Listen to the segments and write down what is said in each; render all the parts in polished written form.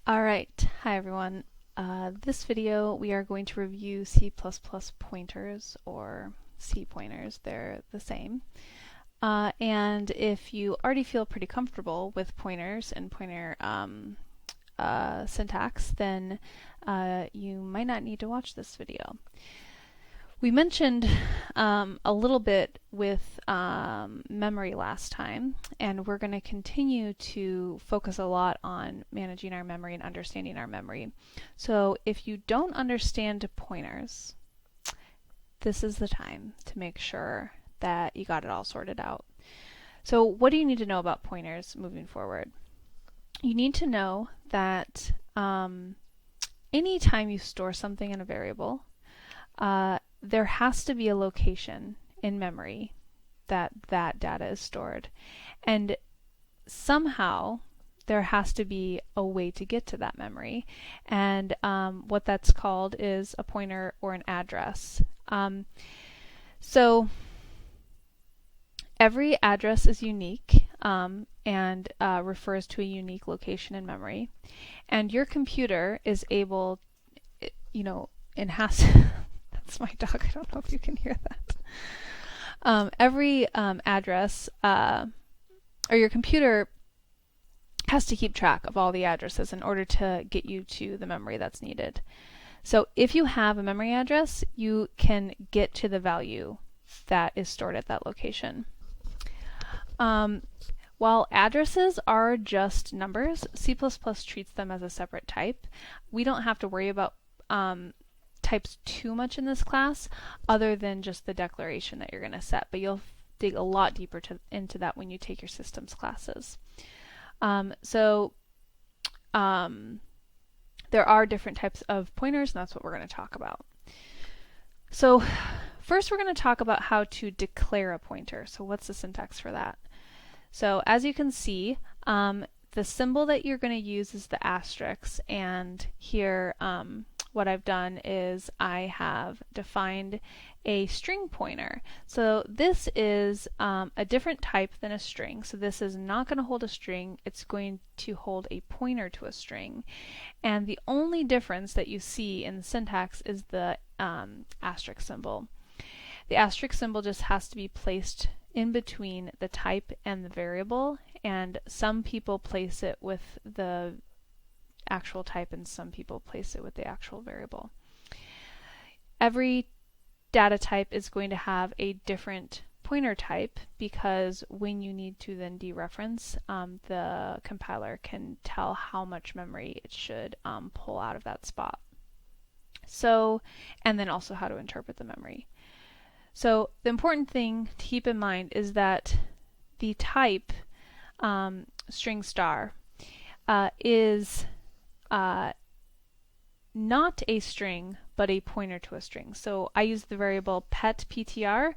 Alright, hi everyone. This video we are going to review C++ pointers, or C pointers, they're the same. And if you already feel pretty comfortable with pointers and pointer syntax, then you might not need to watch this video. We mentioned a little bit with memory last time, and we're going to continue to focus a lot on managing our memory and understanding our memory. So if you don't understand pointers, this is the time to make sure that you got it all sorted out. So what do you need to know about pointers moving forward? You need to know that anytime you store something in a variable, there has to be a location in memory that that data is stored. And somehow there has to be a way to get to that memory. And what that's called is a pointer or an address. So every address is unique and refers to a unique location in memory. And your computer is able, and has that's my dog. I don't know if you can hear that. Every address, or your computer has to keep track of all the addresses in order to get you to the memory that's needed. So if you have a memory address, you can get to the value that is stored at that location. While addresses are just numbers, C++ treats them as a separate type. We don't have to worry about types too much in this class, other than just the declaration that you're going to set, but you'll dig a lot deeper into that when you take your systems classes. There are different types of pointers, and that's what we're going to talk about. So first we're going to talk about how to declare a pointer. So what's the syntax for that? So as you can see, the symbol that you're going to use is the asterisk, and here what I've done is I have defined a string pointer. So this is a different type than a string. So this is not going to hold a string, it's going to hold a pointer to a string. And the only difference that you see in the syntax is the asterisk symbol. The asterisk symbol just has to be placed in between the type and the variable, and some people place it with the actual type and some people place it with the actual variable. Every data type is going to have a different pointer type, because when you need to then dereference, the compiler can tell how much memory it should pull out of that spot. So, and then also how to interpret the memory. So the important thing to keep in mind is that the type string star is not a string, but a pointer to a string. So I use the variable petptr.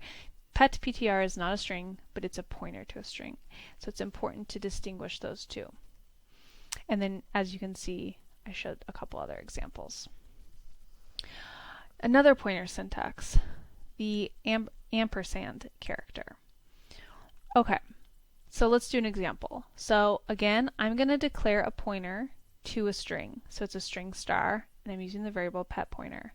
Petptr is not a string, but it's a pointer to a string. So it's important to distinguish those two. And then, as you can see, I showed a couple other examples. Another pointer syntax, the ampersand character. Okay, so let's do an example. So again, I'm going to declare a pointer to a string. So it's a string star, and I'm using the variable pet pointer.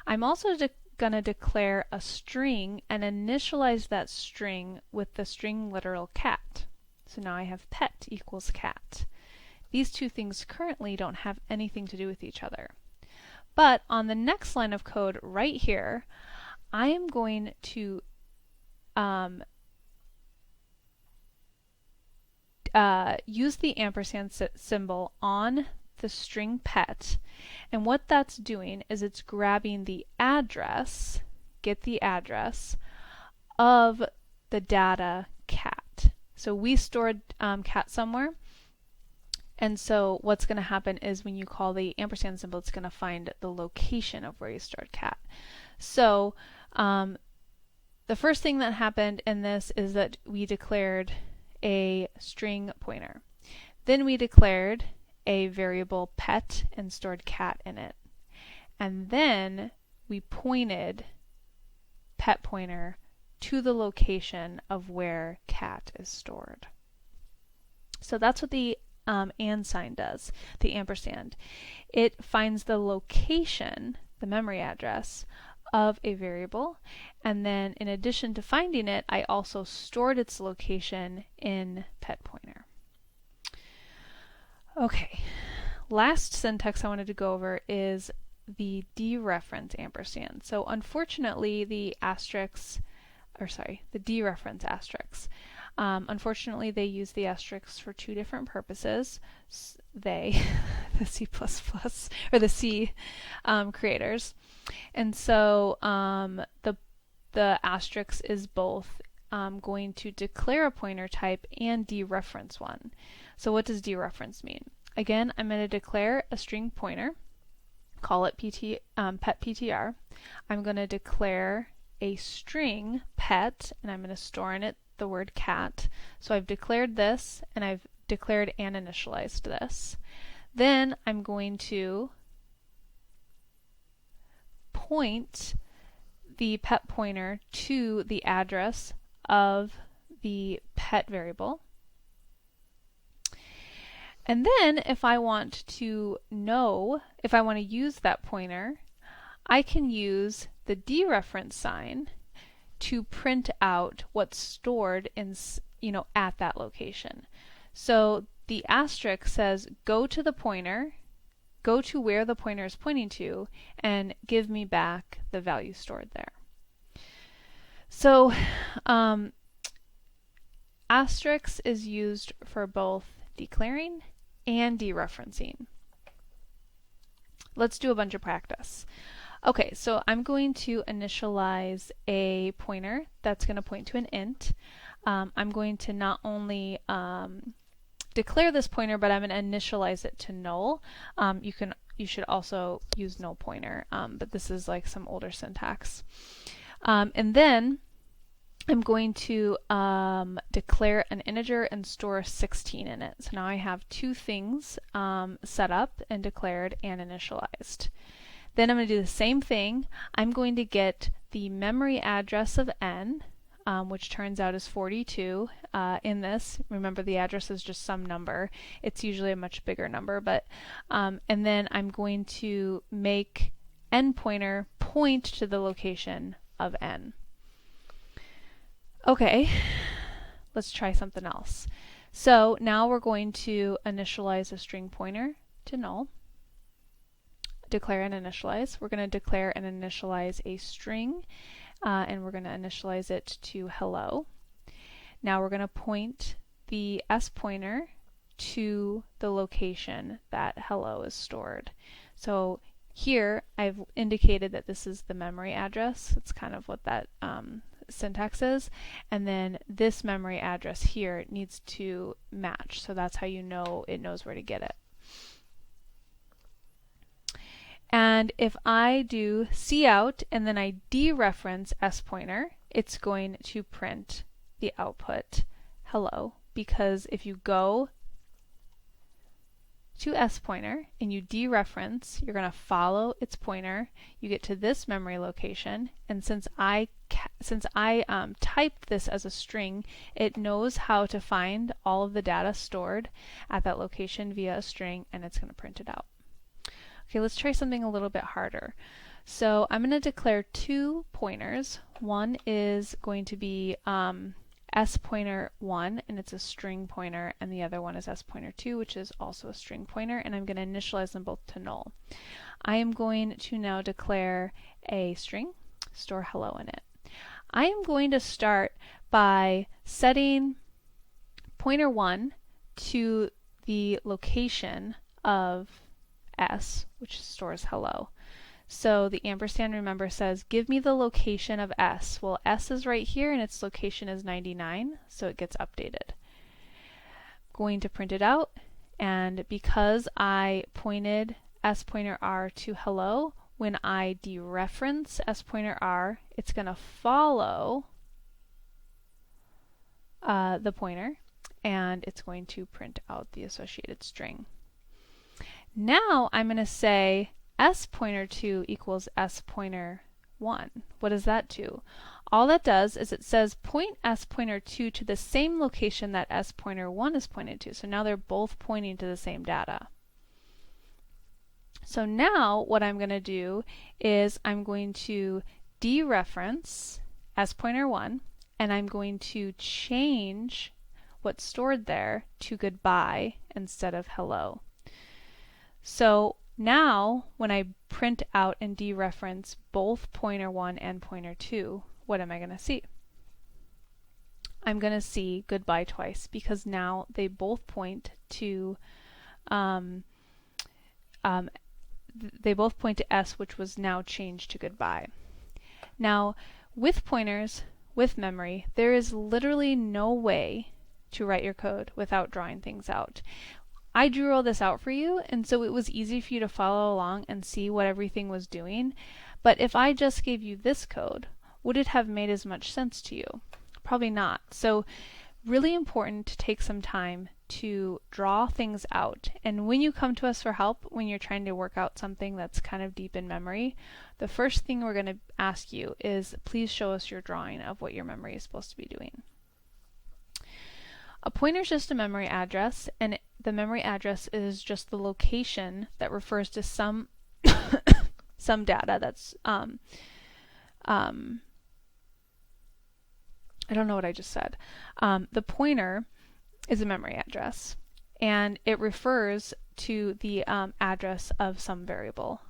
I'm also going to declare a string and initialize that string with the string literal cat. So now I have pet equals cat. These two things currently don't have anything to do with each other. But on the next line of code right here, I am going to use the ampersand symbol on the string pet, and what that's doing is it's grabbing the address, get the address, of the data cat. So we stored cat somewhere, and so what's going to happen is when you call the ampersand symbol, it's going to find the location of where you stored cat. So the first thing that happened in this is that we declared a string pointer. Then we declared a variable pet and stored cat in it. And then we pointed pet pointer to the location of where cat is stored. So that's what the and sign does, the ampersand. It finds the location, the memory address, of a variable, and then in addition to finding it, I also stored its location in pet pointer. Okay, last syntax I wanted to go over is the dereference ampersand. So unfortunately, the dereference asterisks. Unfortunately, they use the asterisks for two different purposes. The C++ or the C creators, and so the asterisk is both going to declare a pointer type and dereference one. So what does dereference mean? Again, I'm going to declare a string pointer, call it pet ptr. I'm going to declare a string pet, and I'm going to store in it the word cat. So I've declared this, and I've declared and initialized this. Then I'm going to point the pet pointer to the address of the pet variable. And then if I want to use that pointer, I can use the dereference sign to print out what's stored in, at that location. So the asterisk says go to the pointer, go to where the pointer is pointing to, and give me back the value stored there. So asterisk is used for both declaring and dereferencing. Let's do a bunch of practice. Okay, so I'm going to initialize a pointer that's going to point to an int. I'm going to not only declare this pointer, but I'm going to initialize it to null. You should also use null pointer, but this is like some older syntax. And then I'm going to declare an integer and store 16 in it. So now I have two things set up and declared and initialized. Then I'm going to do the same thing. I'm going to get the memory address of n, which turns out is 42 in this. Remember, the address is just some number. It's usually a much bigger number, but and then I'm going to make n pointer point to the location of n. Okay, let's try something else. So now we're going to initialize a string pointer to null, declare and initialize. We're going to declare and initialize a string, and we're going to initialize it to hello. Now we're going to point the s pointer to the location that hello is stored. So here I've indicated that this is the memory address. It's kind of what that syntax is, and then this memory address here needs to match, so that's how you know it knows where to get it. And if I do cout and then I dereference s pointer, it's going to print the output hello, because if you go to s pointer and you dereference, you're going to follow its pointer, you get to this memory location, and since I typed this as a string, it knows how to find all of the data stored at that location via a string, and it's going to print it out. Okay, let's try something a little bit harder. So I'm going to declare two pointers. One is going to be s pointer 1, and it's a string pointer, and the other one is s pointer 2, which is also a string pointer, and I'm going to initialize them both to null. I am going to now declare a string, store hello in it. I am going to start by setting pointer 1 to the location of s, which stores hello. So the ampersand, remember, says give me the location of s. Well, s is right here and its location is 99, so it gets updated. Going to print it out, and because I pointed s pointer r to hello, when I dereference s pointer r, it's going to follow the pointer, and it's going to print out the associated string. Now I'm going to say s pointer 2 equals s pointer 1. What does that do? All that does is it says point S pointer 2 to the same location that S pointer 1 is pointed to. So now they're both pointing to the same data. So now what I'm going to do is I'm going to dereference S pointer 1, and I'm going to change what's stored there to goodbye instead of hello. So now when I print out and dereference both pointer 1 and pointer 2, what am I going to see? I'm going to see goodbye twice, because now they both point to S, which was now changed to goodbye. Now, with pointers, with memory, there is literally no way to write your code without drawing things out. I drew all this out for you, and so it was easy for you to follow along and see what everything was doing. But if I just gave you this code, would it have made as much sense to you? Probably not. So really important to take some time to draw things out. And when you come to us for help, when you're trying to work out something that's kind of deep in memory, the first thing we're going to ask you is, please show us your drawing of what your memory is supposed to be doing. A pointer is just a memory address, and the memory address is just the location that refers to some some data that's I don't know what I just said. The pointer is a memory address, and it refers to the address of some variable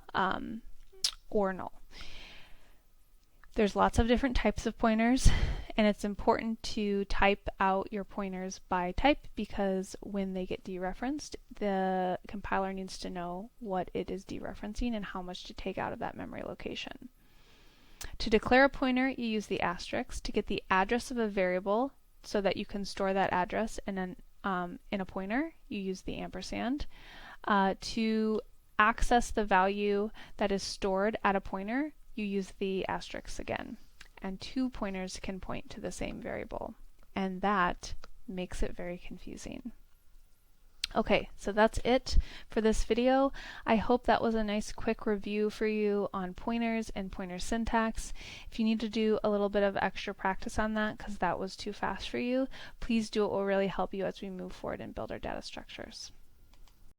or null. There's lots of different types of pointers, and it's important to type out your pointers by type, because when they get dereferenced, the compiler needs to know what it is dereferencing and how much to take out of that memory location. To declare a pointer, you use the asterisk. To get the address of a variable so that you can store that address in a pointer, you use the ampersand. To access the value that is stored at a pointer, you use the asterisk again. And two pointers can point to the same variable, and that makes it very confusing. Okay, so that's it for this video. I hope that was a nice quick review for you on pointers and pointer syntax. If you need to do a little bit of extra practice on that because that was too fast for you, please do. It will really help you as we move forward and build our data structures.